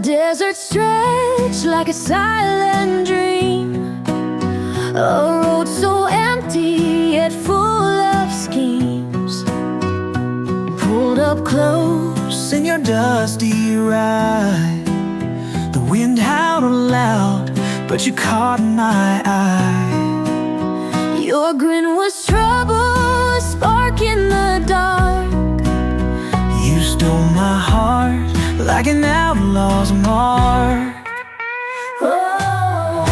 desert stretched like a silent dream, a road so empty yet full of schemes. Pulled up close in your dusty ride, the wind howled loud, but you caught my eye. Your grin was trouble, a spark in the dark. You stole my heart like an outlaw's mark. Oh,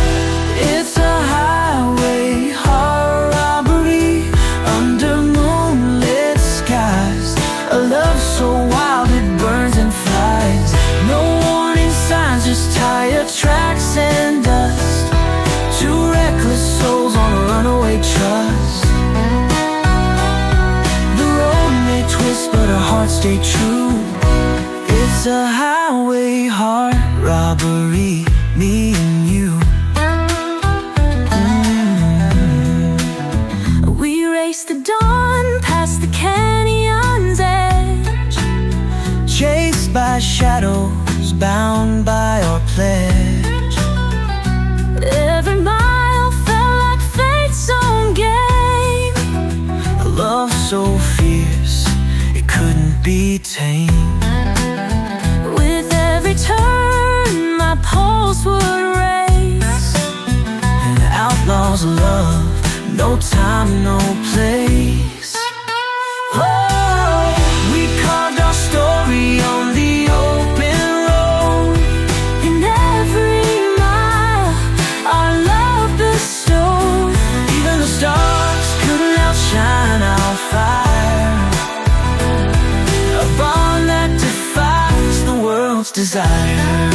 It's a highway, heart robbery, under moonlit skies. A love so wild it burns and flies. No warning signs, just tire tracks and dust. Two reckless souls on a runaway trust. The road may twist, but our hearts stay true. It's a highway, heart robbery, me and you. we raced the dawn past the canyon's edge, Chased by shadows, bound by our pledge. every mile felt like fate's own game. A love so fierce, it couldn't be tamed. With every turn my pulse would race. An outlaw's love, no time, no place. Oh, we carved our story on the open road. In every mile our love bestowed. Even the stars couldn't outshine our fire. A bond that defies the world's desire.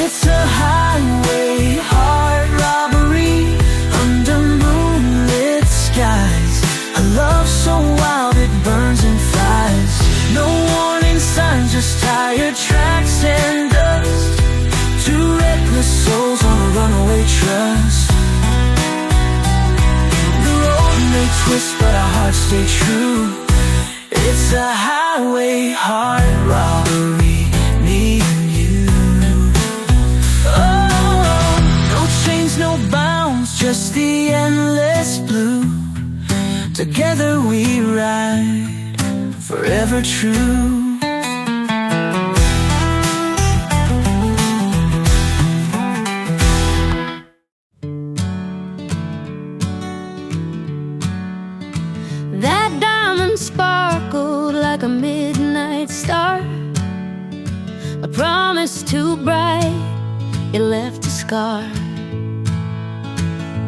It's a highway, heart robbery, under moonlit skies. A love so wild it burns and flies. No warning signs, just tired tracks and dust. Two reckless souls on a runaway trust. The road may twist, but our hearts stay true. It's a highway, heart robbery, me and you. Oh, no chains, no bounds, just the endless blue. Together we ride, forever true. That diamond sparkled like a midnight star, a promise too bright, it left a scar.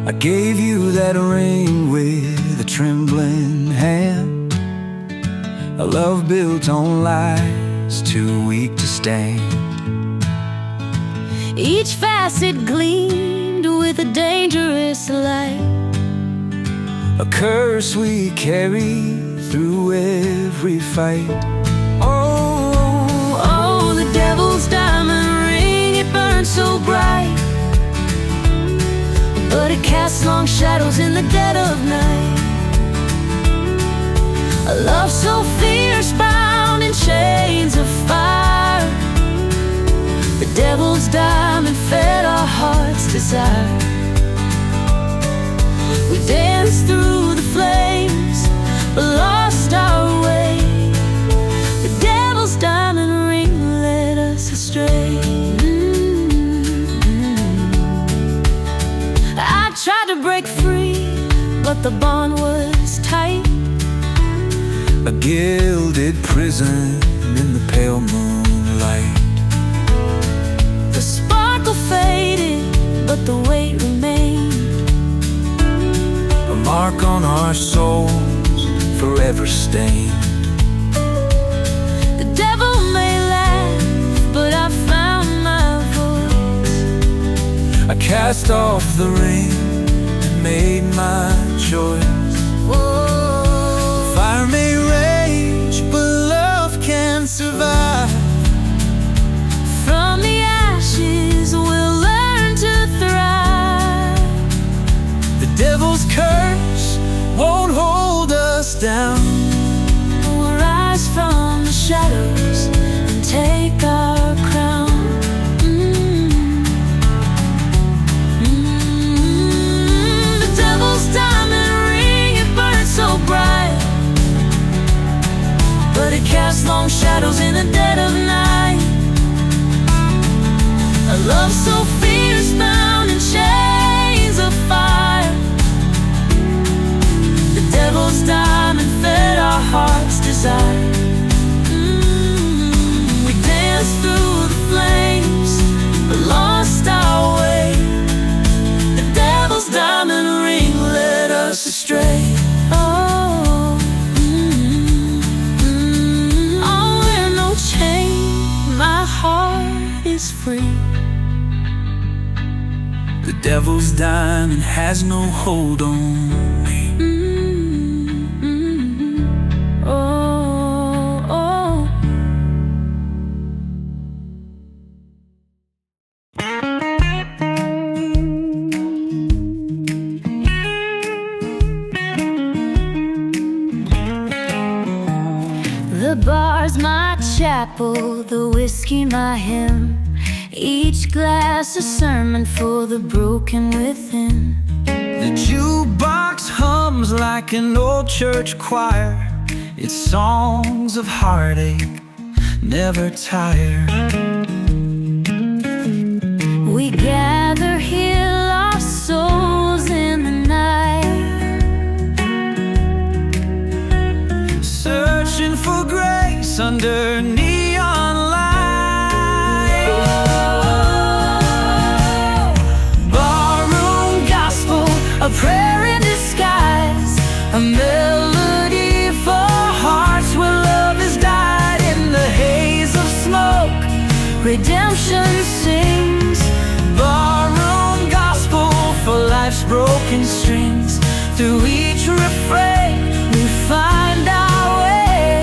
I gave you that ring with a trembling hand, a love built on lies too weak to stand. Each facet gleamed with a dangerous light, A curse we carry through every fight. oh, the devil's diamond ring, it burned so bright, but it casts long shadows in the dead of night. A love so fierce, bound in chains of fire. The devil's diamond fed our heart's desire. We danced through the flames, but lost our way. The devil's diamond ring led us astray. I tried to break free, but the bond was tight. A gilded prison in the pale moonlight. The sparkle faded, but the weight remained. A mark on our souls, forever stained. The devil may laugh, but I found my voice. I cast off the ring and made my choice. Whoa. Fire may rage, but love can survive. From the ashes we'll learn to thrive. The devil's curse won't hold us down. We're shadows and take our crown. The devil's diamond ring, it burns so bright, but it casts long shadows in the dead of night. A love so fierce, bound in chains of fire. The devil's diamond fed our heart's desire. We danced through the flames, but lost our way. The devil's diamond ring led us astray. Oh, I'll wear no chain, my heart is free. The devil's diamond has no hold on me. The bar's my chapel, the whiskey my hymn, each glass a sermon for the broken within. The jukebox hums like an old church choir. Its songs of heartache never tire. We gather here, lost souls in the night, Searching for grace under neon light. Barroom Gospel, a prayer in disguise, a melody for hearts where love has died. In the haze of smoke, redemption sings. Barroom Gospel for life's broken strings. Through each refrain we find our way.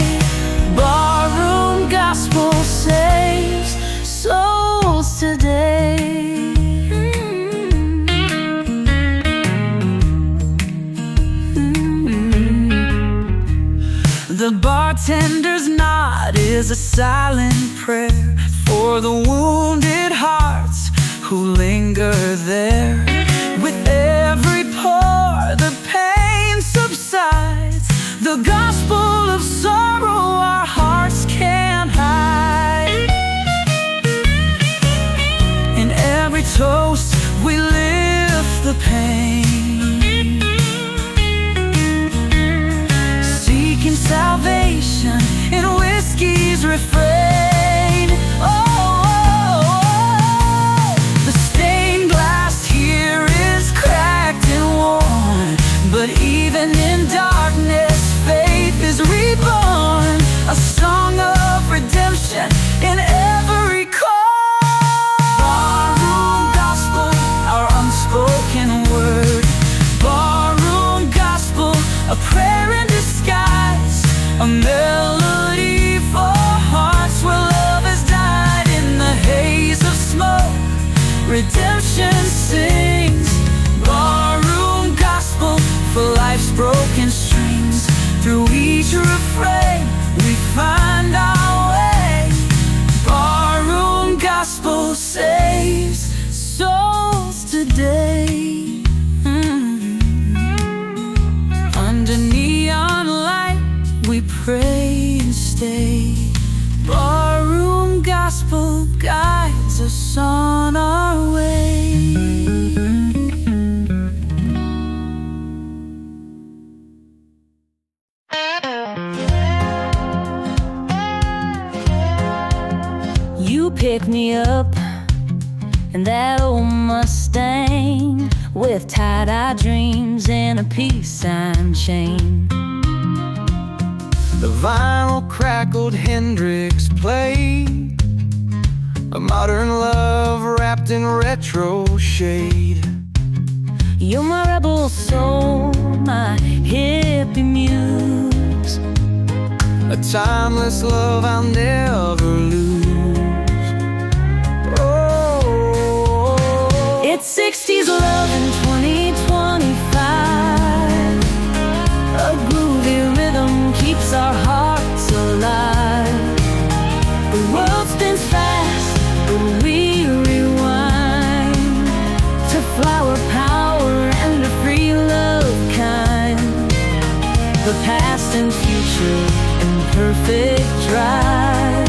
Barroom Gospel saves souls today. The bartender's nod is a silent prayer for the wounded hearts who linger there. With every pour, the pain subsides. The gospel of sorrow our hearts can't hide. In every toast, we lift the pain, seeking salvation in whiskey's refrain. The stained glass here is cracked and worn, but even in darkness, faith is reborn. A song of redemption in every chord. Barroom Gospel, our unspoken word. Barroom Gospel, a prayer in disguise, a melody for hearts where love has died. In the haze of smoke, redemption sings. Barroom Gospel for life's broken strings. Through each refrain we find our way. Barroom Gospel saves souls today. Under neon light we pray and stay. Barroom Gospel guides us on our way. You pick me up in that old Mustang with tie-dye dreams and a peace sign chain. The vinyl crackled Hendrix played, a modern love wrapped in retro shade. You're my rebel soul, my hippie muse, a timeless love I'll never lose. It's 60s love in 2025. A groovy rhythm keeps our hearts alive. future and perfect drive.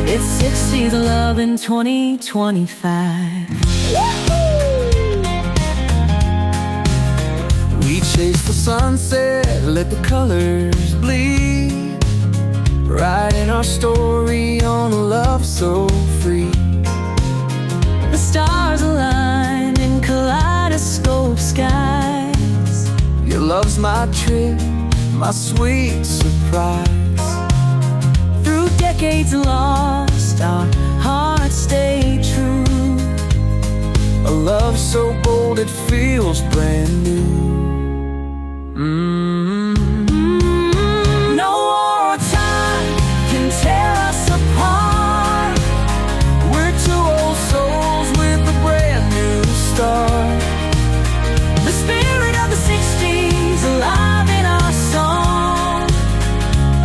It's 60s love in 2025. We chase the sunset, let the colors bleed, writing our story on a love so free. The stars align in kaleidoscope skies. Your love's my trip, my sweet surprise. Through decades lost, our hearts stay true. A love so bold it feels brand new. No war or time can tear us apart. We're two old souls with a brand new start. The spirit of the 60s alive in our song.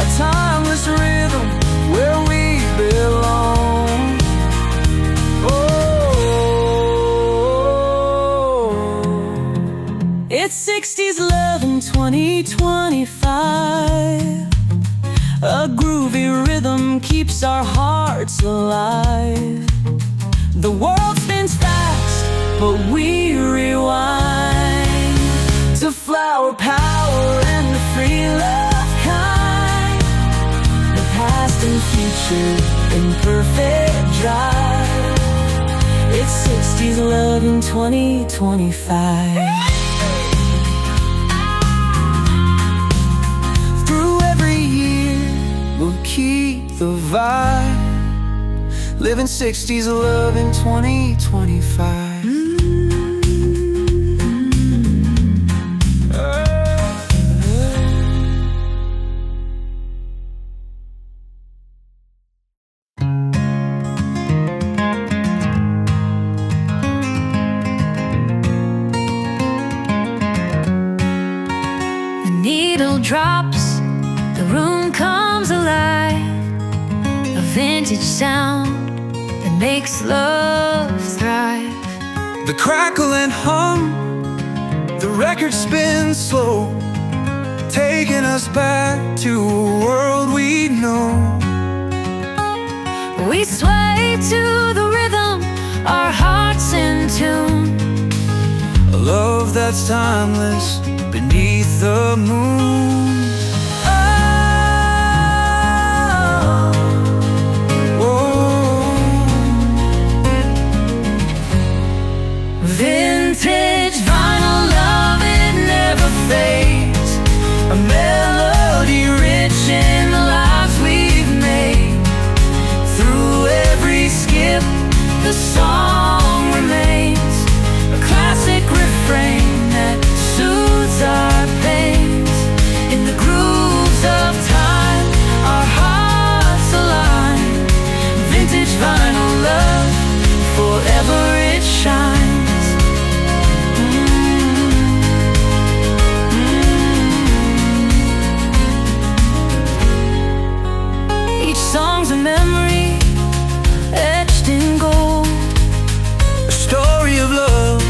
A timeless rhythm where we belong. Oh, It's 60s love in 2025. A groovy rhythm keeps our hearts alive. The world spins fast, but we rewind to flower power and the free love kind. the past and future in perfect drive. It's 60s love in 2025. We'll keep the vibe, living 60s love in 2025. The needle drops, the room comes alive. A vintage sound that makes love thrive. The crackle and hum, the record spins slow, taking us back to a world we know. We sway to the rhythm, our hearts in tune. A love that's timeless beneath the moon. Vintage vinyl love, it never fades. A melody rich in the lives we've made. Through every skip, the song remains. A classic refrain that soothes our pains. In the grooves of time, our hearts align. Vintage vinyl love, forever it shines. Songs of memory etched in gold. A story of love,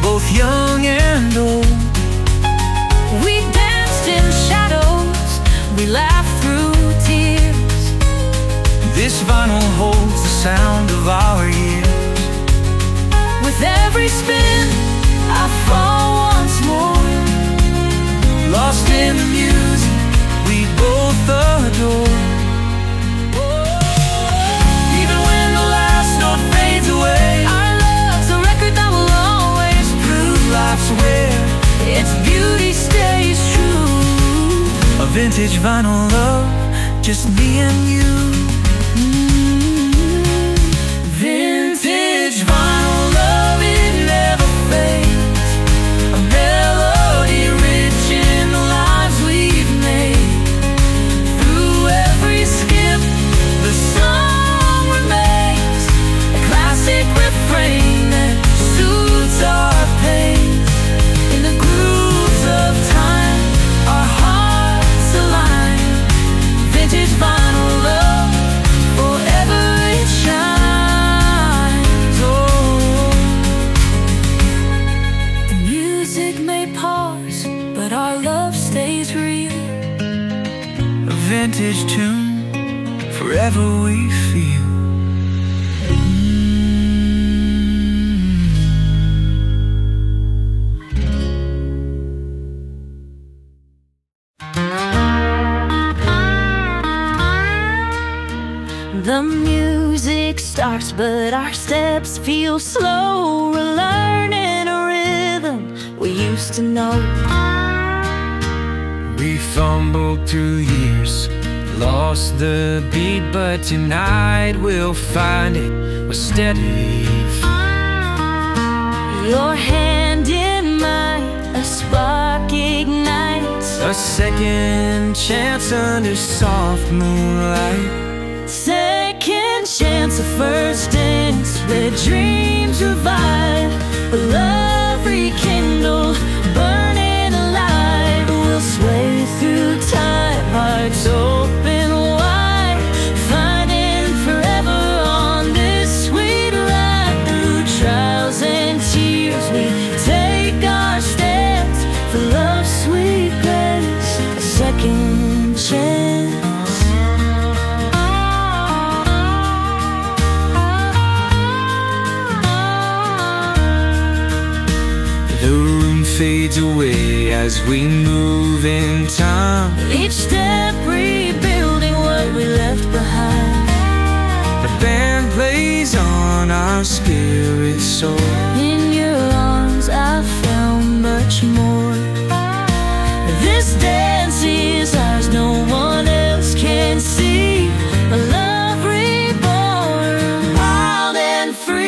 both young and old. We danced in shadows, we laughed through tears. This vinyl holds the sound of our years. With every spin, I fall once more. Lost in the music we both adore. Our love's a record that will always prove Life's where its beauty stays true. a vintage vinyl love, just me and you. Vintage vinyl love, it never fades. A melody rich in the lives we've made. Through every skip, the song remains. A classic refrain that soothes our pains. In the grooves of time, our hearts align. Vintage vinyl love. vintage tune, forever we feel. The music starts, but our steps feel slow. We're learning a rhythm we used to know. We fumbled through years, lost the beat, but tonight we'll find it with steady. Your hand in mine, a spark ignites. A second chance under soft moonlight. Second chance, a first dance, where dreams revive, a love rekindled, burning alive. We'll sway through time, hearts open wide, finding forever on this sweet ride. Through trials and tears, we take our steps for love's sweet grace, a second chance. Fades away as we move in time. Each step rebuilding what we left behind. The band plays on, our spirit soar. In your arms I found much more. This dance is ours, no one else can see. A love reborn, wild and free.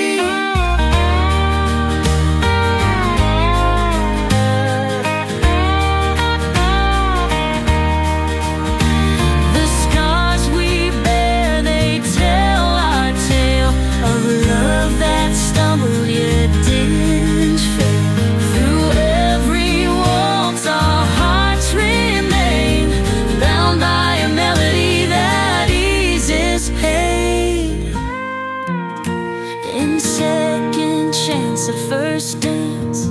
A first dance,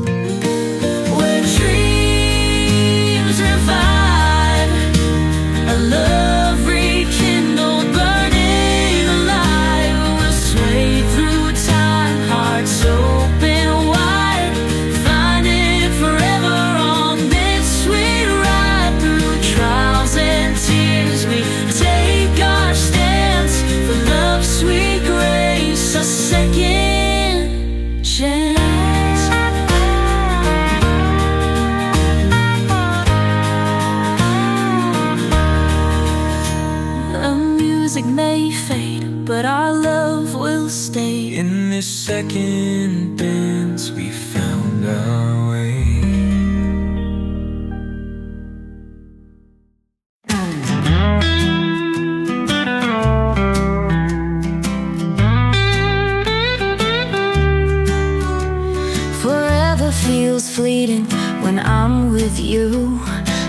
where dreams revive, a love rekindled, burning alive. We'll sway through time, hearts open wide, finding forever on this sweet ride. Through trials and tears, we take our stance for love's sweet grace, a second chance. The music may fade, but our love will stay. In this second dance we found our way. Feels fleeting when I'm with you.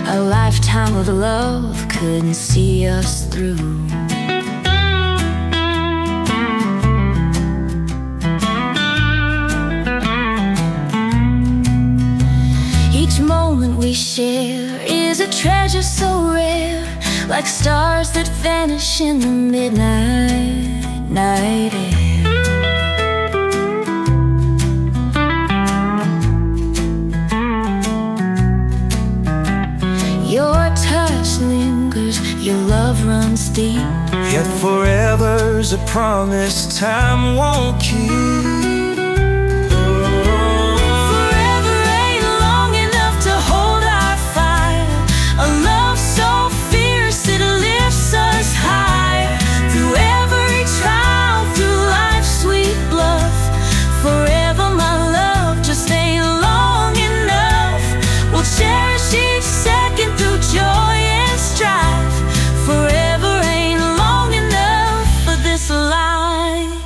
A lifetime of love couldn't see us through. Each moment we share is a treasure so rare, like stars that vanish in the midnight night air. Your touch lingers, your love runs deep. Yet forever's a promise time won't keep. Forever ain't long enough to hold our fire. A love so fierce it lifts us high. Through every trial, through life's sweet bluff. Forever, my love, just ain't long enough. We'll cherish each second through joy and strife. Forever ain't long enough for this life.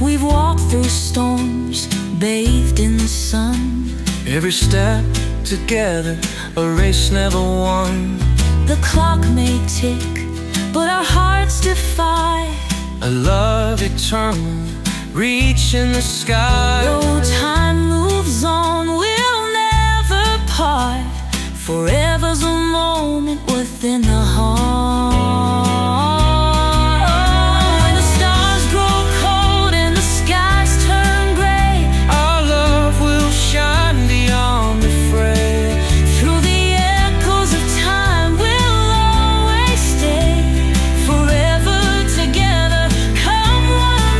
We've walked through storms, bathed in the sun. Every step together, a race never won. The clock may tick, but our hearts defy. A love eternal, reaching the sky. Though time moves on, we'll never part. Forever's a moment within the heart. When the stars grow cold and the skies turn gray, our love will shine beyond the fray. through the echoes of time we'll always stay. Forever together, come what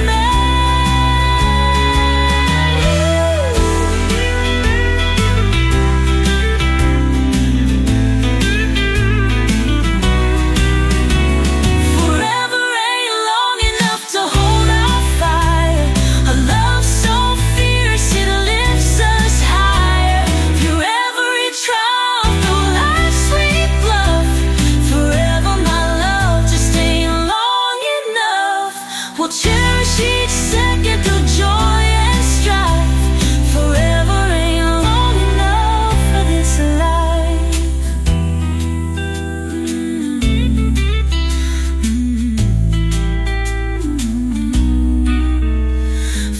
Forever ain't long enough to hold our fire. A love so fierce it lifts us higher. Through every trial, through life's sweet bluff. Forever, my love, just ain't long enough. We'll cherish each second through joy and strife. Forever ain't long enough for this life.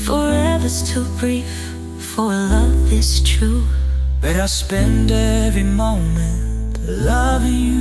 Forever's too brief for love this true. But I spend every moment loving you.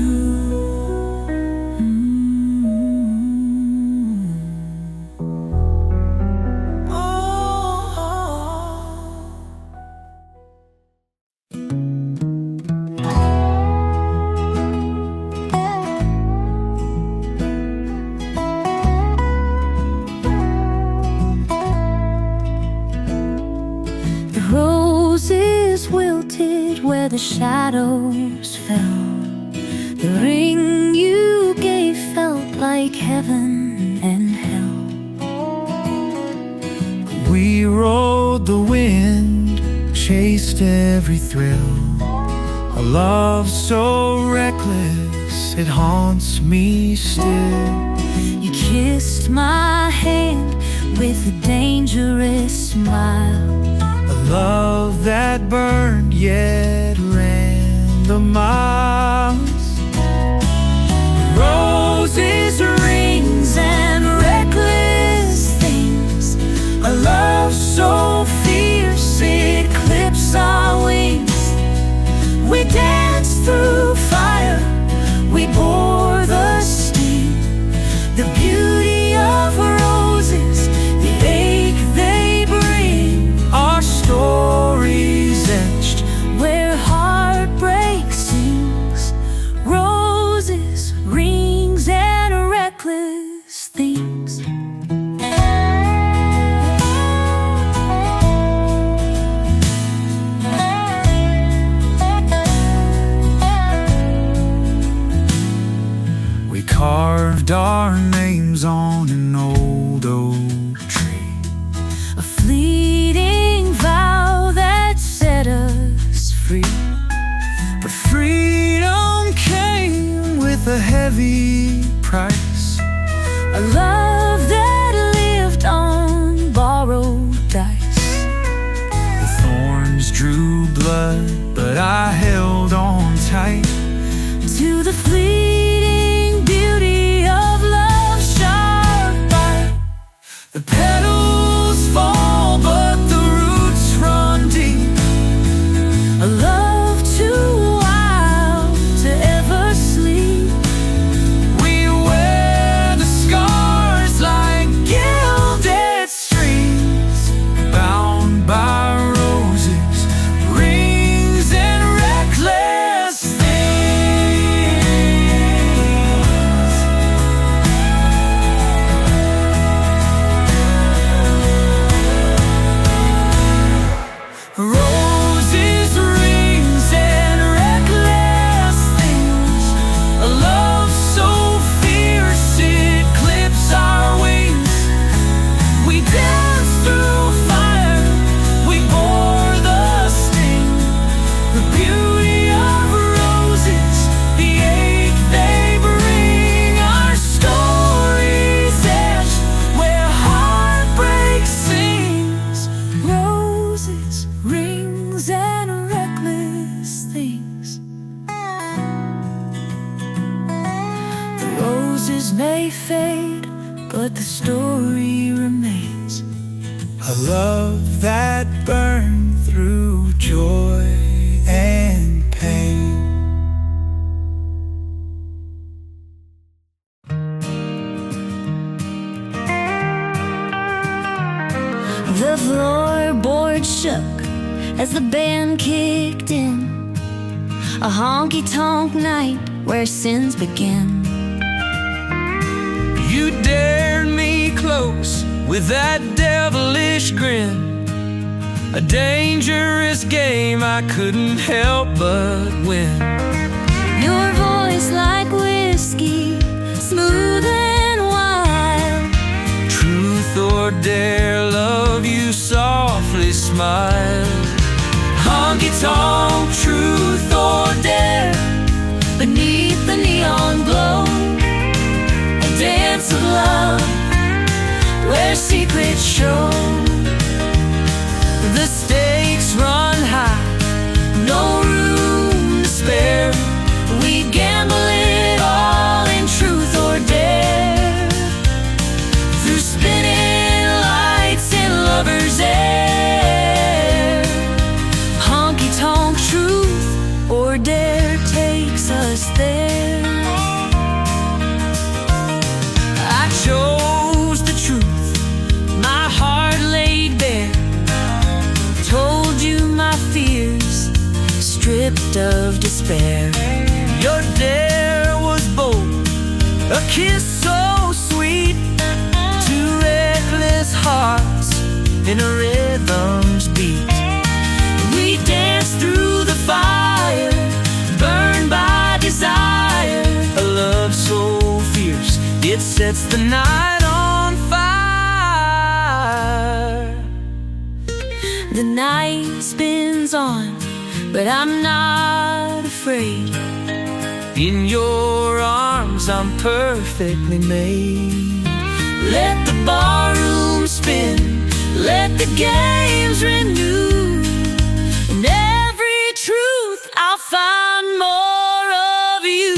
The roses wilted where the shadows fell. The ring you gave felt like heaven and hell. We rode the wind, chased every thrill. A love so reckless, it haunts me still. You kissed my hand with a dangerous smile. A love that burned yet ran the miles. Roses, rings, and reckless things. A love so fierce it clips our wings. We danced through fire, we bore the sting. The beauty of roses, the ache they bring. Our stories etched Where heartbreak sings. Roses, rings, and reckless things. We carved our names on an old oak tree. A fleeting vow that set us free. But freedom came with a heavy price. A love that lived on borrowed dice. The thorns drew blood, but I held on tight. To the fleeting beauty of love's sharp bite. The petals fall, but the roots run deep. A love too wild to ever sleep. We wear the scars like gilded strings, bound by roses, rings, and reckless things. Roses, rings, and reckless things. A love so fierce it clips our wings. We danced through fire, we bore the sting. The beauty of roses, the ache they bring. Our stories etched where heartbreak sings. Roses, rings, and reckless things. The roses may fade, but the story remains. a love that burned through joy and pain. The floorboard shook as the band kicked in, a honky-tonk night where sins begin. You dared me close with that devilish grin, a dangerous game I couldn't help but win. Your voice like whiskey, smooth and wild. Truth or dare, love, you softly smiled. Honky-tonk truth or dare, Beneath the neon glow, a dance of love where secrets show. the stakes run high, No room to spare. We gamble it all in truth or dare. Through spinning lights and lovers' air, honky-tonk truth or dare takes us there. I chose the truth, My heart laid bare, told you my fears, stripped of despair. your dare was bold, a kiss so sweet, two reckless hearts in a rhythm's beat. We danced through the fire, burned by desire. A love so fierce, it sets the night on fire. The night spins on, but I'm not afraid. In your arms I'm perfectly made. Let the barroom spin, let the games renew. In every truth I'll find more of you.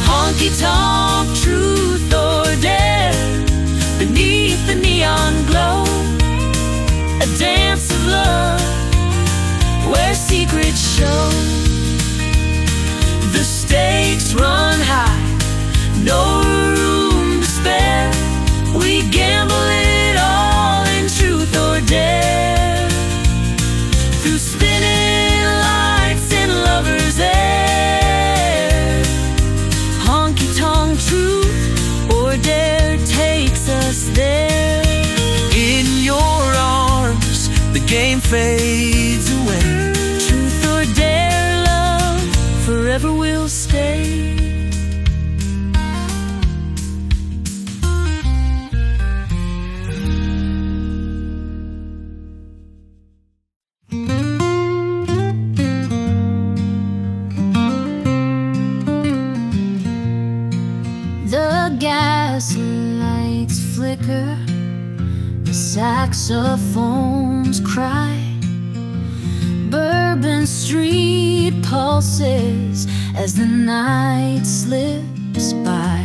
Honky-tonk truth or dare, beneath the neon glow, a dance of love where secrets show. The stakes run high, no room to spare. We gamble it all in truth or dare. Through spinning lights and lovers' air, honky-tonk truth or dare takes us there. In your arms the game fades away. Truth or dare, love, forever will stay. The gas lights flicker, the saxophones cry. Bourbon Street pulses as the night slips by.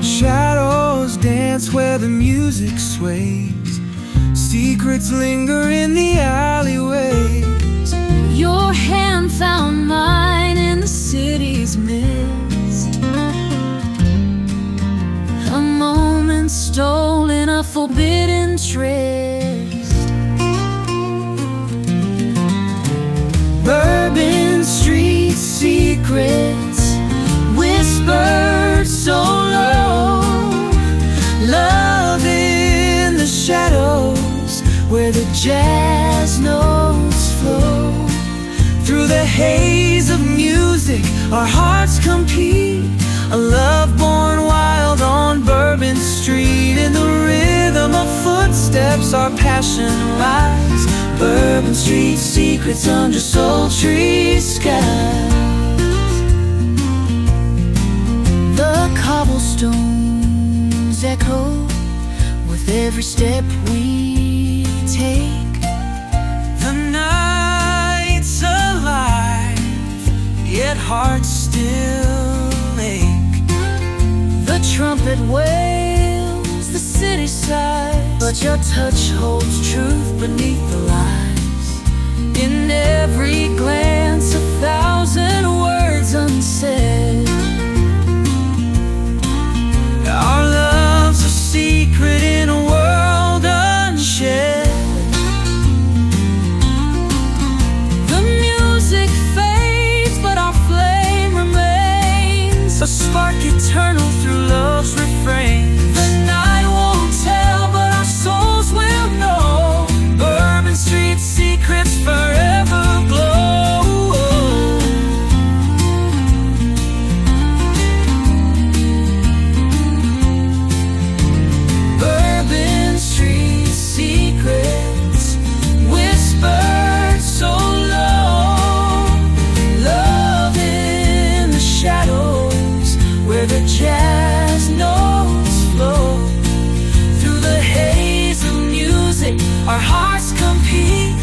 Shadows dance where the music sways, secrets linger in the alleyways. Your hand found mine in the city's mist, a moment stolen, a forbidden tryst. Bourbon Street secrets whispered so low, Love in the shadows where the jazz notes flow. Through the haze of music our hearts compete, a love born wild on Bourbon Street. In the rhythm of footsteps our passion rise, Bourbon Street secrets under sultry skies. the cobblestones echo with every step we take. The night's alive, yet hearts still ache. The trumpet wails the city side, but your touch holds truth beneath the lies. In every glance, 1,000 words unsaid. Our love's a secret in a world unshared. The music fades, but our flame remains, a spark eternal through love's refrain. The night won't tell, but our souls will know. Bourbon Street secrets forever glow. Bourbon Street secrets whispered so low. Love in the shadows where the jazz notes flow. Through the haze of music, our hearts compete.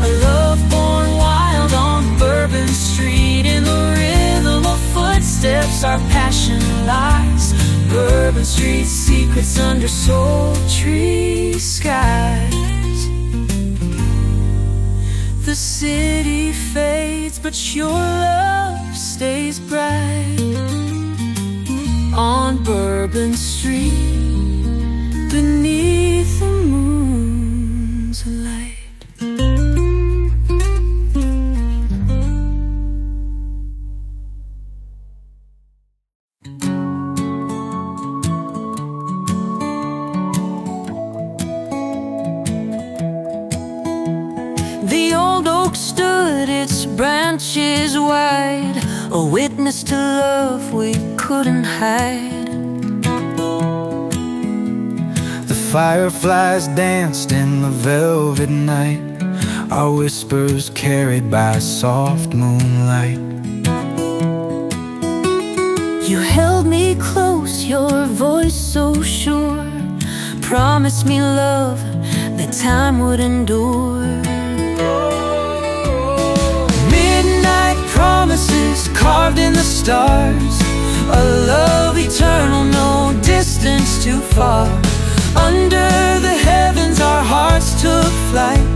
A love born wild on Bourbon Street. In the rhythm of footsteps, our passion lies. Bourbon Street secrets under sultry skies. The city fades, but your love stays bright. On Bourbon Street, beneath the moon's light. The old oak stood, its branches wide, a witness to love we couldn't hide. The fireflies danced in the velvet night, our whispers carried by soft moonlight. You held me close, your voice so sure, promised me love that time would endure. Midnight promises carved in the stars, a love eternal, no distance too far. Under the heavens our hearts took flight,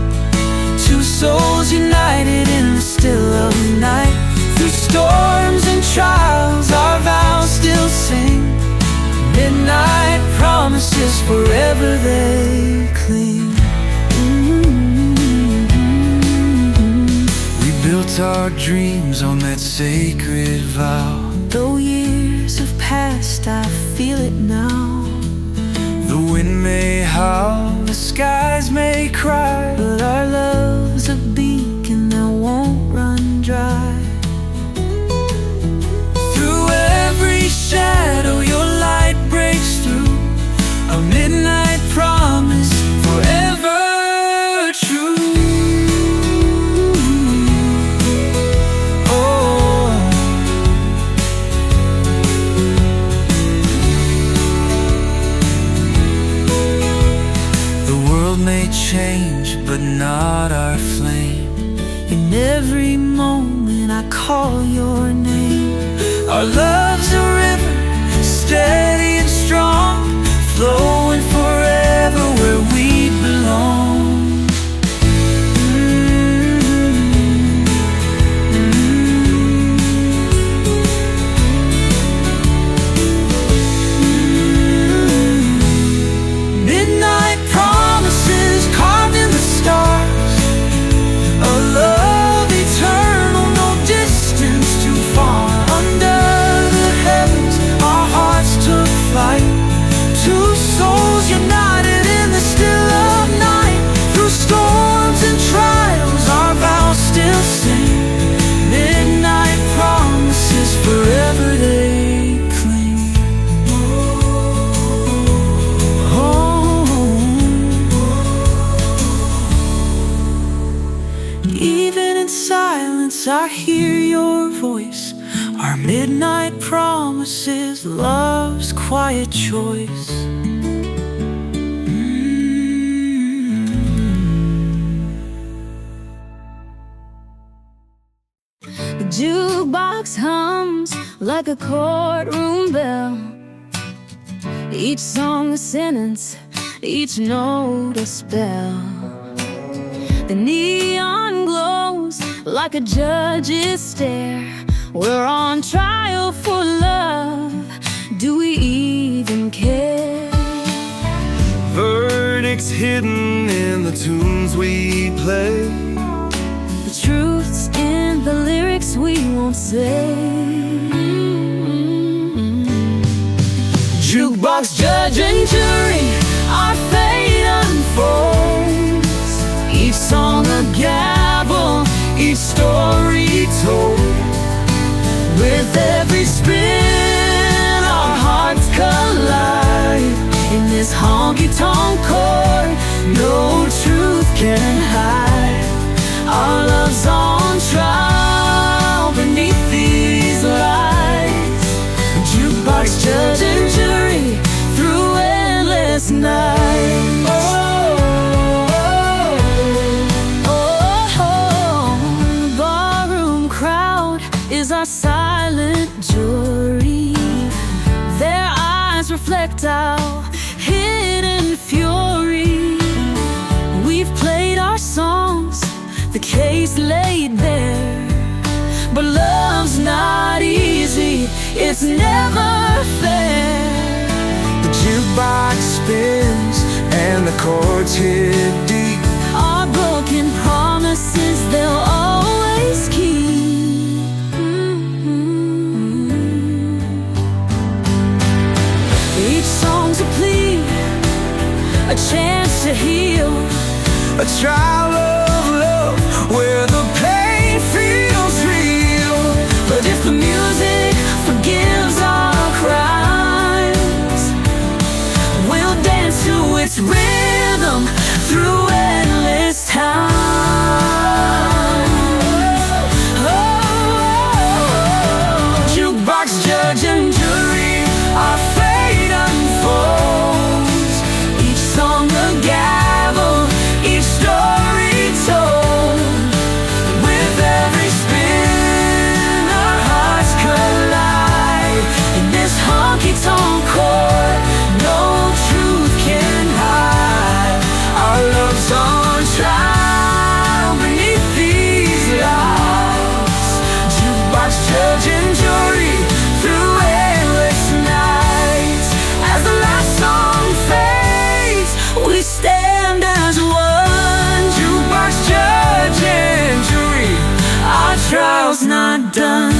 two souls united in the still of night. Through storms and trials our vows still sing, midnight promises forever they cling. We built our dreams on that sacred vow. Though years have passed, I feel it now. The wind may howl, the skies may cry, But our love's a beacon that won't run dry. through every shadow your light breaks through, a midnight promise forever true. Oh, the world may change, but not our flame. In every moment I call your name. Our love's a river, steady and strong, flowing forever where we belong. Midnight promises carved in the stars, a love eternal, no distance too far. Under the heavens our hearts took flight, two souls united in the still of night. Through storms and trials our vows still sing, midnight promises forever they cling. Even in silence I hear your voice. Our midnight promises love's quiet choice. The jukebox hums like a courtroom bell, each song a sentence, each note a spell. The neon glows like a judge's stare. We're on trial for love. Do we even care? Verdicts hidden in the tunes we play. The truth's in the lyrics we won't say. Jukebox, judge and jury, our fate unfolds. Each song a gavel, each story told. With every spin, our hearts collide. In this honky tonk chord, no truth can hide. Our love's on trial beneath these lights. Jukebox, judge and jury, through endless nights. Oh, the barroom crowd is our silent jury. Their eyes reflect our hidden fury. We've played our songs, the case laid bare. But love's not easy, it's never fair. The jukebox spins and the chords hit deep. Our broken promises they'll always keep. Each song's a plea, a chance to heal. A trial of love where the pain feels real. But if the music forgives our crimes, we'll dance to its rhythm through endless time. Jukebox, judge and jury, our fate unfolds. Each song a gavel, each story told. With every spin, our hearts collide. In this honky tonk chord, no truth can hide. Our love's on trial beneath these lights. Jukebox, judge and jury, through endless nights. As the last song fades, we stand as one. Jukebox, judge and jury, our trial's not done.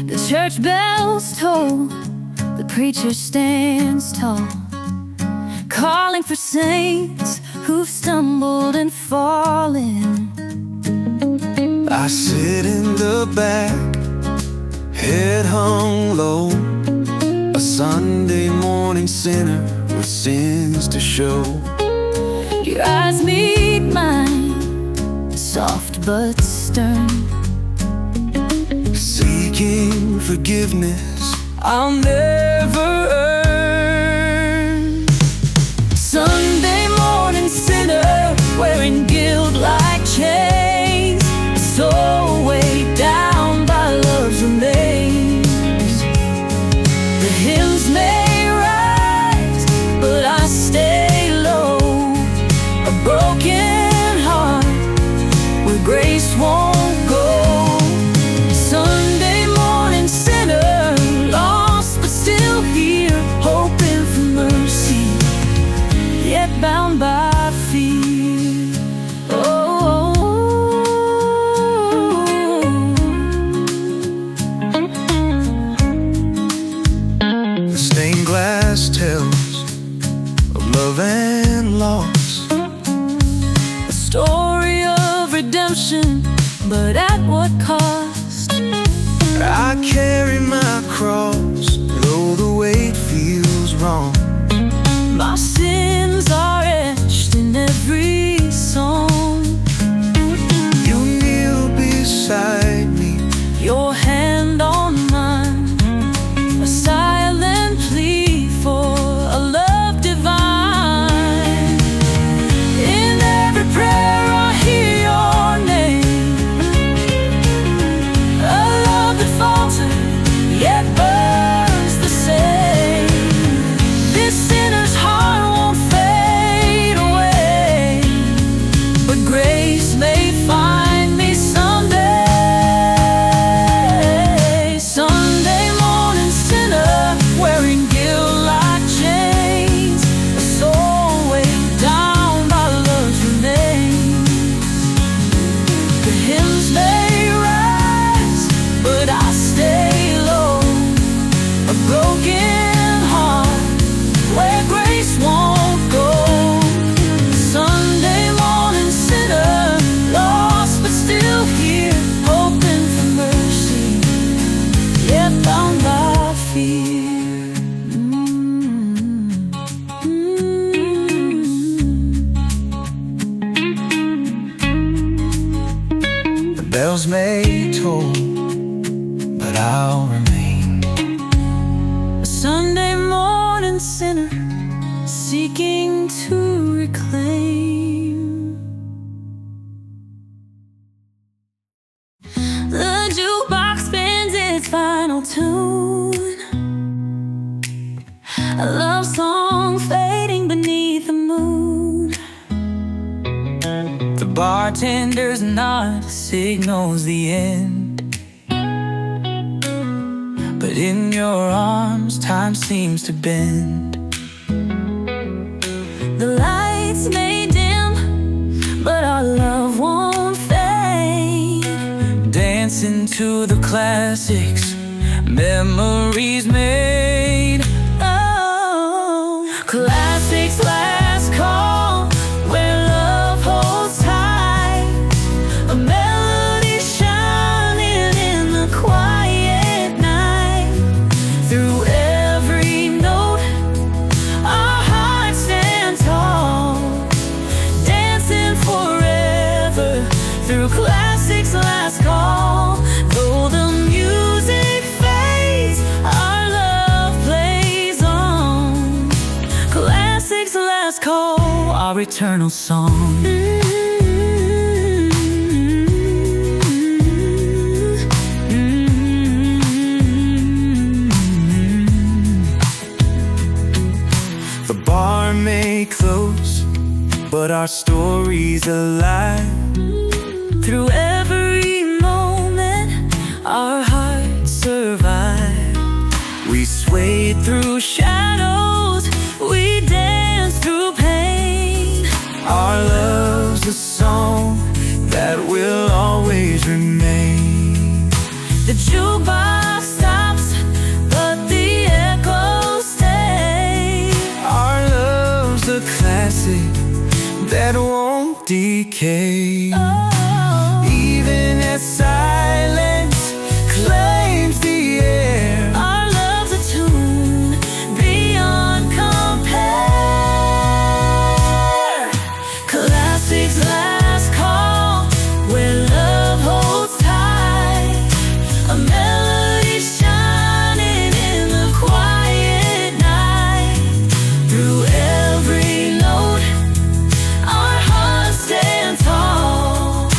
The church bells toll, the preacher stands tall, calling for saints who've stumbled and fallen. I sit in the back, head hung low, a Sunday morning sinner with sins to show. Your eyes meet mine, soft but stern. Seeking forgiveness I'll never earn. Sunday morning sinner, wearing guilt like chains, so weighed down by love's remains. The hills may rise, but I stay low. A broken heart where grace won't go. Sunday morning sinner, lost but still here, hoping for mercy, yet bound by fear. Oh, the stained glass tells of love and loss, a story of redemption, but at what cost? I carry my cross, though the weight feels wrong. My sins are etched in every song. You kneel beside me, Your hand on mine, left bound by fear. Bells may toll, but I'll remain A Sunday morning sinner seeking to reclaim. The jukebox spins its final tune, a love song fading beneath the moon. The bartender's nod signals the end, but in your arms time seems to bend. The lights may dim, but our love won't fade. Dancing to the classics, memories made. Oh, classics last call, where love holds tight. A melody shining in the quiet night. Through every note, our hearts stand tall, dancing forever. Through classics last call, though the music fades, our love plays on. Classics last call, our eternal song. The bar may close, but our story's alive. Through every moment, our hearts survive. We swayed through Shadows, we dance through pain. our love's a song that will always remain. The jukebox stops, but the echoes stay. Our love's a classic that won't decay. Oh, Even as silence claims the air, our love's a tune beyond compare. Classics last call, where love holds tight. A melody shining in the quiet night. Through every note, our hearts stand tall,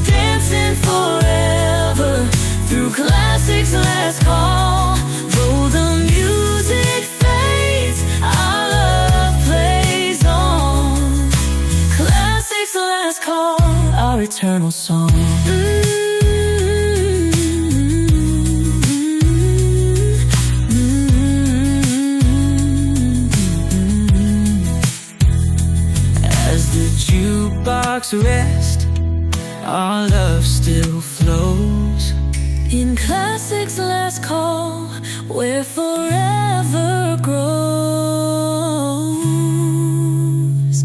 dancing forever. Through classics last call, though the music fades, our love plays on. Classics last call, our eternal song. as the jukebox rests, our love still flows. In classics last call, where forever grows.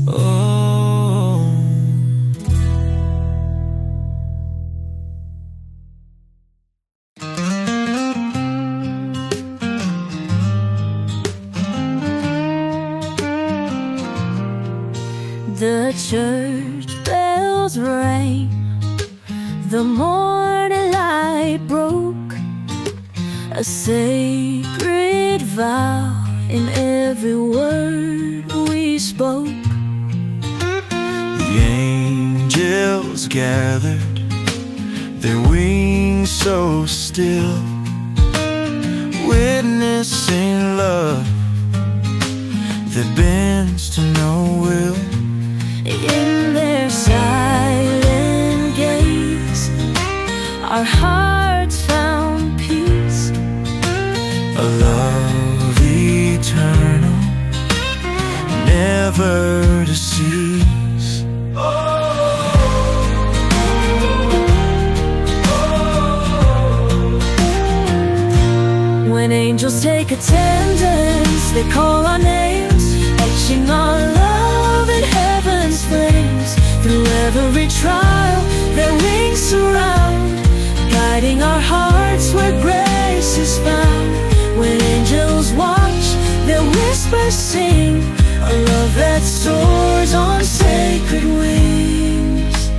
Oh, The church bells rang, the morning light broke, a sacred vow in every word we spoke. the angels gathered, their wings so still, witnessing love that bends to no will. In their silent gaze, our hearts found peace. A love eternal, never to cease. When angels take attendance, they call our names, etching our love in heaven's flames. Through every trial, their wings surround, guiding our hearts where grace is that soars on sacred wings.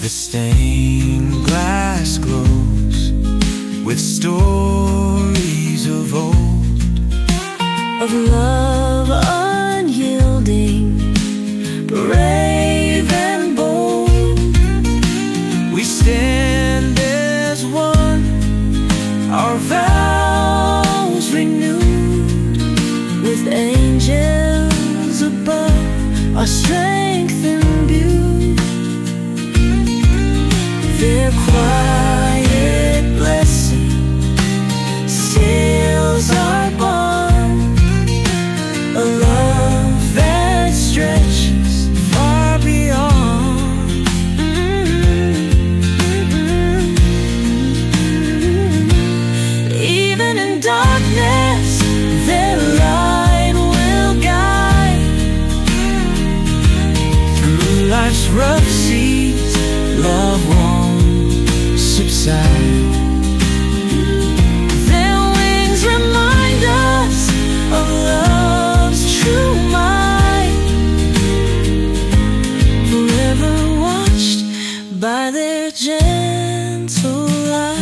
The stained glass glows with stories of old, of love unyielding, brave and bold. we stand as one, our vows renewed, with angels above, our strength imbued. Their quiet blessing seals our bond, a love that stretches far beyond. Even in darkness, their light will guide. through life's rough seas, love won't subside. Their wings remind us of love's true might, forever watched by their gentle light.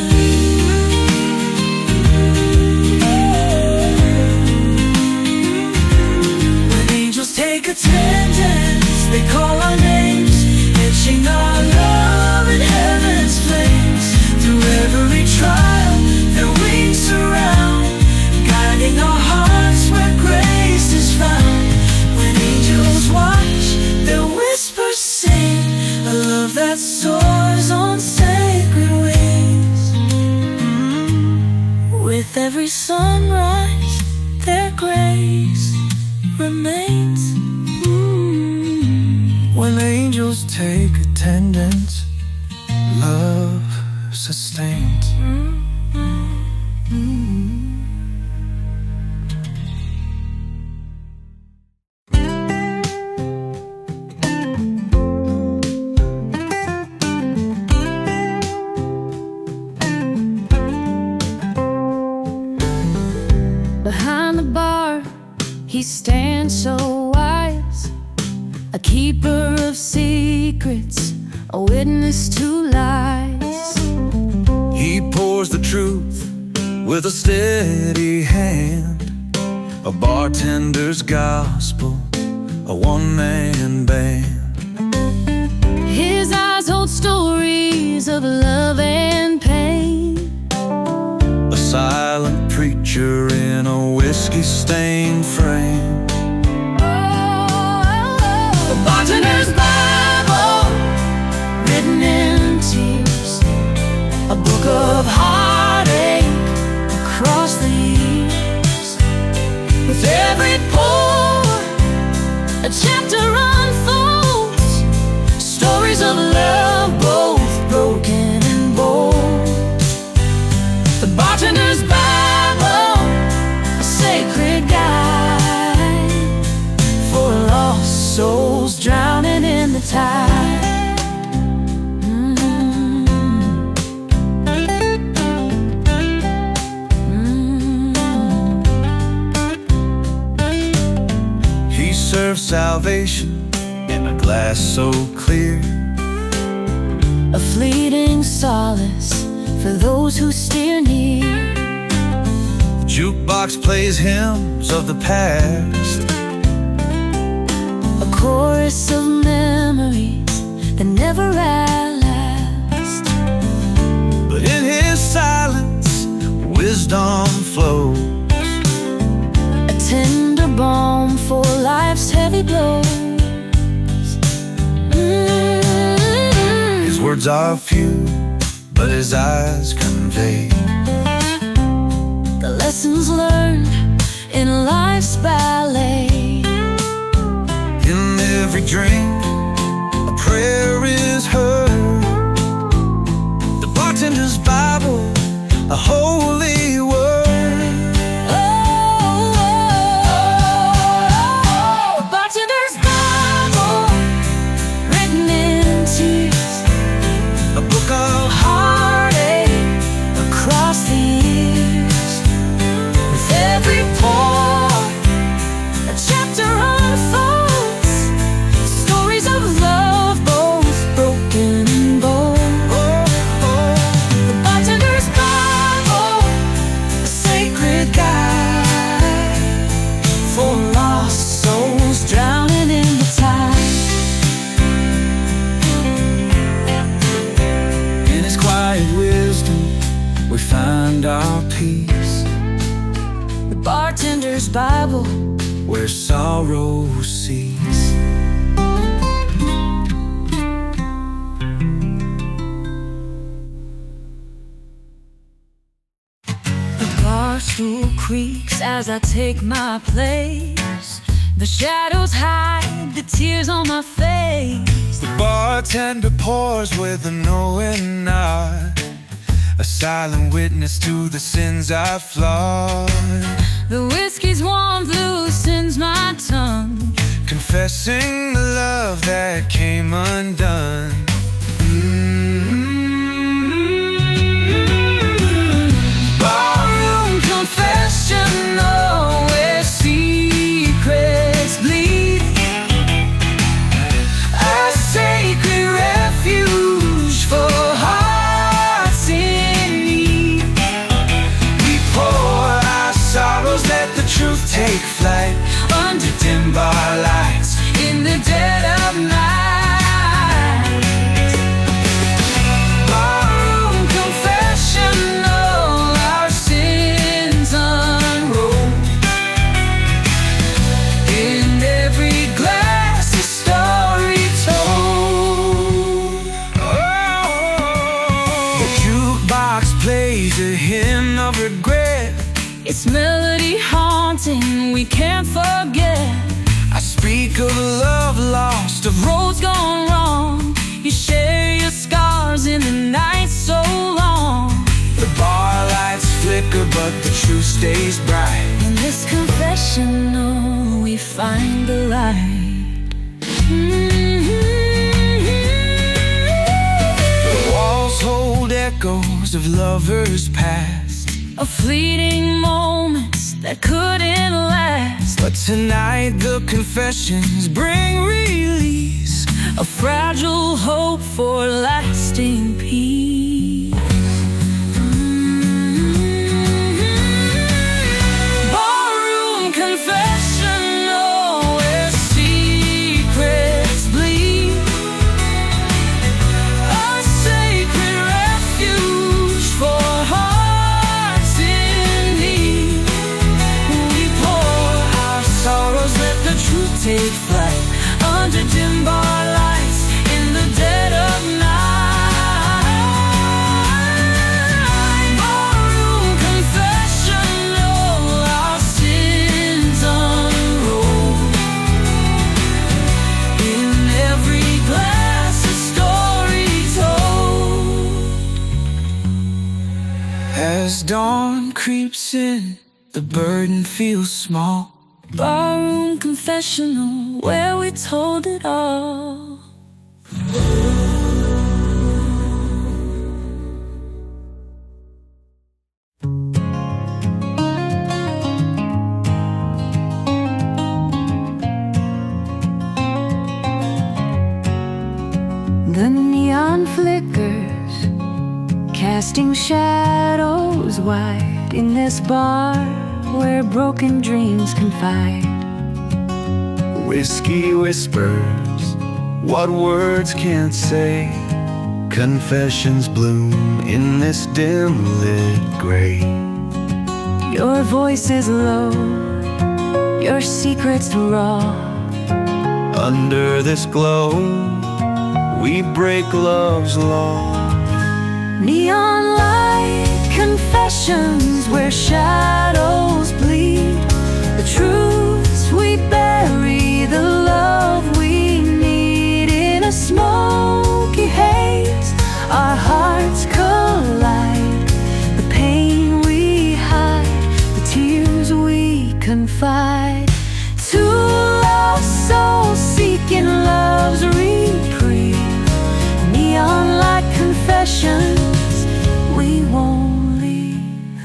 When angels take attendance, they call our names, etching our love in heaven's flames. Through every trial, their wings surround, guiding our hearts where grace is found. When angels watch, their whispers sing, a love that soars on sacred wings. With every sunrise, their grace remains. When angels take attendance, love sustains. Behind the bar, he stands so wise, a keeper of secrets, a witness to lies. He pours the truth with a steady hand, a bartender's gospel, a one-man band. His eyes hold stories of love and pain, A silent preacher in a whiskey-stained frame. the bartender's Bible, written in tears, a book of heartache across the years. With every pour, a chapter unfolds, stories of love, both broken and bold. The bartender's Bible, a sacred guide for lost souls drowning in the tide. He serves salvation in a glass so clear, A fleeting solace for those who steer near. the jukebox plays hymns of the past, A chorus of memories that never last. but in his silence, wisdom flows. A tender balm for life's heavy blows. His words are few, but his eyes convey The lessons learned in life's ballet. in every drink. A prayer is heard. The bartender's Bible, a holy word. The bartender's Bible, written in tears, A book of heartache across the years. Father's Bible, where sorrow cease. the bar stool creaks as I take my place. The shadows hide the tears on my face. The bartender pours with a knowing nod, a silent witness to the sins I've flawed. The whiskey's warmth loosens my tongue, confessing the love that came undone. Barroom Confessional, where secrets bleed, a sacred refuge for hearts in need. We pour our sorrows, let the truth take flight, Under dim bar lights in the dead of night. Barroom Confessional, our sins unrolled. In every glass a story told. The jukebox plays a hymn of regret, It's melody haunting, we can't forget. I speak of a love lost, of Roads gone wrong, you share your scars in the night so long. the bar lights flicker but the truth stays bright. In this confessional we find the light. The walls hold echoes of lovers past, Of fleeting moments that couldn't last. but tonight the confessions bring release. A fragile hope for lasting peace. Barroom Confessional, where secrets bleed, a sacred refuge for hearts in need. We pour our sorrows, let the truth take flight, under dim bar lights in the dead of night. Barroom Confessional, our sins unrolled. In every glass a story told. As dawn creeps in, the burden feels small. Barroom Confessional, where we told it all. The neon flickers, casting shadows wide in this bar where broken dreams confide. Whiskey whispers what words can't say. Confessions bloom in this dim lit gray. Your voice is low, your secrets raw. Under this glow, we break love's law. Neon light confessions where shadows bleed. The truths we bury, the love we need. In a smoky haze, our hearts collide. The pain we hide, the tears we confide. Two lost souls seeking love's reprieve. Neon light confessions, we won't leave.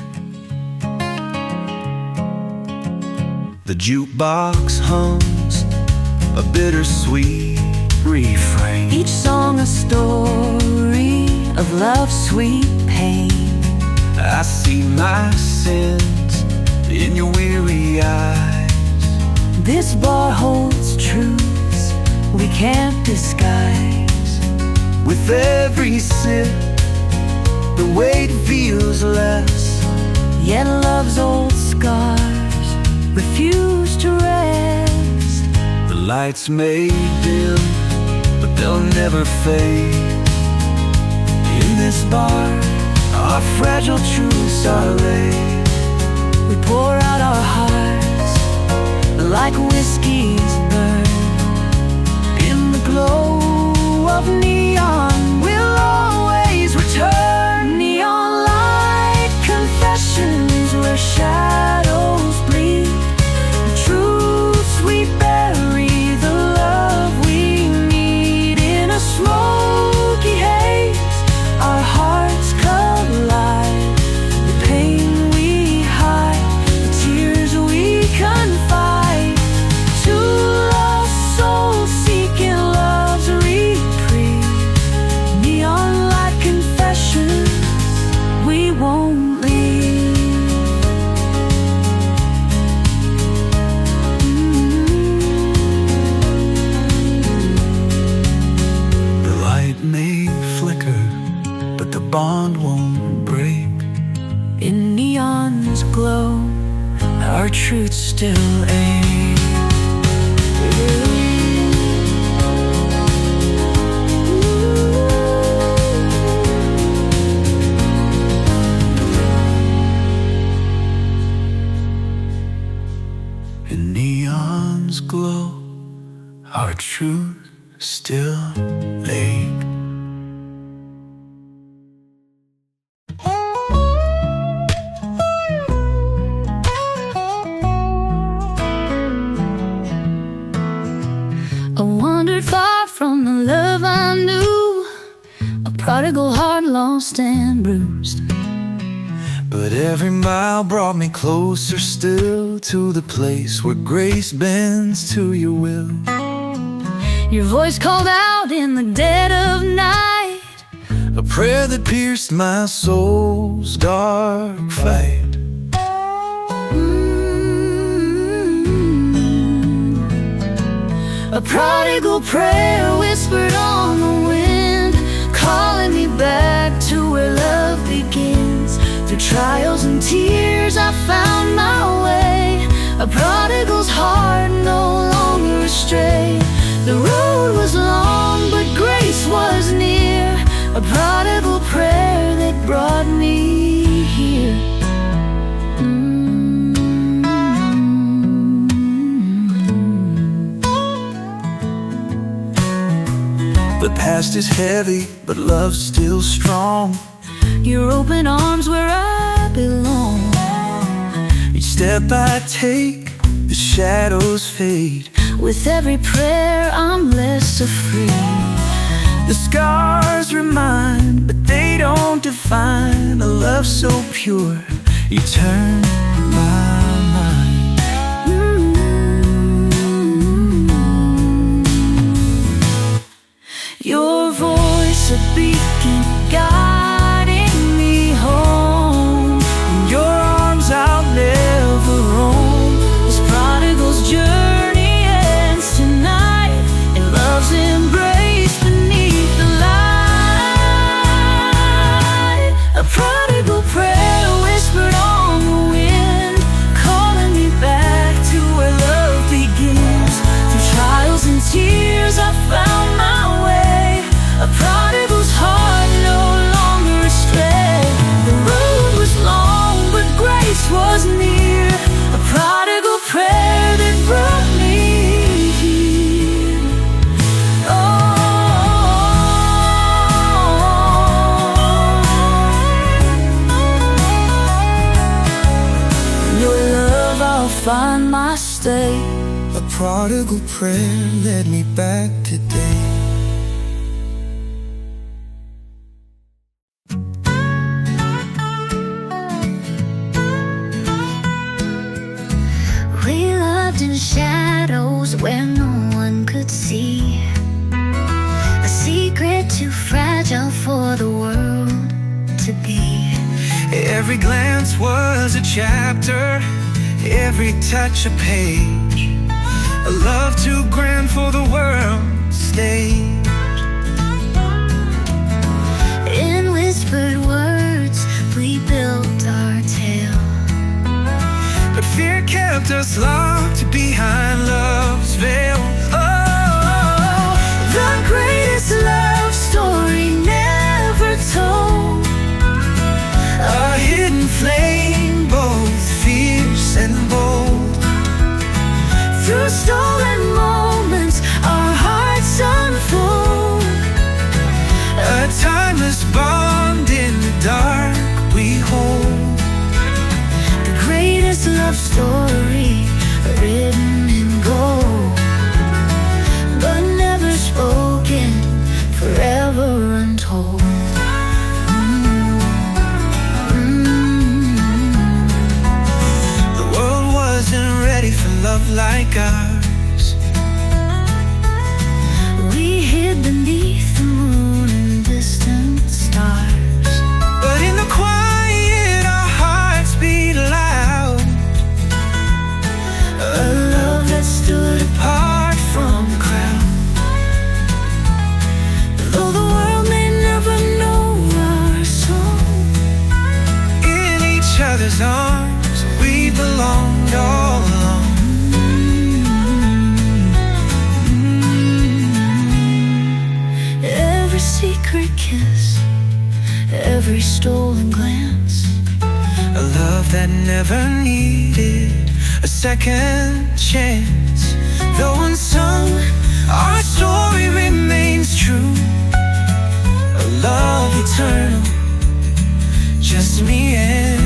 The jukebox hums a bittersweet refrain. Each song a story of love's sweet pain. I see my sins in your weary eyes. This bar holds truths we can't disguise. With every sip, the weight feels less. Yet love's old scars refuse to rest. The lights may dim, but they'll never fade. In this bar, our fragile truths are laid. We pour out our hearts like whiskey's burn. In the glow of neon, we'll always return. Neon light confessions where shadows bleed. The truths we bury, the love we need. In a smoky haze, our hearts collide. The pain we hide, the tears we confide. Two lost souls seeking love's reprieve. Neon light confessions, we won't leave. The light may flicker, but the bond won't break. In neon's glow, our truths still ache. In neon's glow, our truth still ache. I wandered far from the love I knew, a prodigal heart lost and bruised. But every mile brought me closer still to the place where grace bends to your will. Your voice called out in the dead of night, A prayer that pierced my soul's dark fight. A prodigal prayer whispered on the wind, calling me back to where love begins. Through trials and tears I found my way, a prodigal's heart no longer astray. The road was long but grace was near, a prodigal prayer that brought me here. The past is heavy, but love's still strong. Your open arms where I belong. Each step I take, the shadows fade. With every prayer I'm less afraid. The scars remind, but they don't define a love so pure, you turn my mind. Your voice a beacon guiding me home. In your arms I'll never roam. This prodigal's journey ends tonight in love's embrace beneath the light. A prodigal prayer whispered on the wind, calling me back to where love begins. Through trials and tears I found my way, a prodigal's heart no longer astray. The road was long but grace was near, a prodigal prayer that brought me here. In your love I'll find my stay. A prodigal prayer led me back today. We loved in shadows where no one could see, a secret too fragile for the world to be. Every glance was a chapter, every touch a page, a love too grand for the world stage. In whispered words we built our tale, But fear kept us lost timeless bond in the dark we hold. The greatest love story written in gold, but never spoken, forever untold. The world wasn't ready for love like ours. We hid beneath the moon and distant stars, But in the quiet our hearts beat loud. a love that stood apart from the crowd. Though the world may never know our song, In each other's arms we belonged all along. every secret kiss, every stolen glance, A love that never needed a second chance. Though unsung, our story remains true. A love eternal, just me and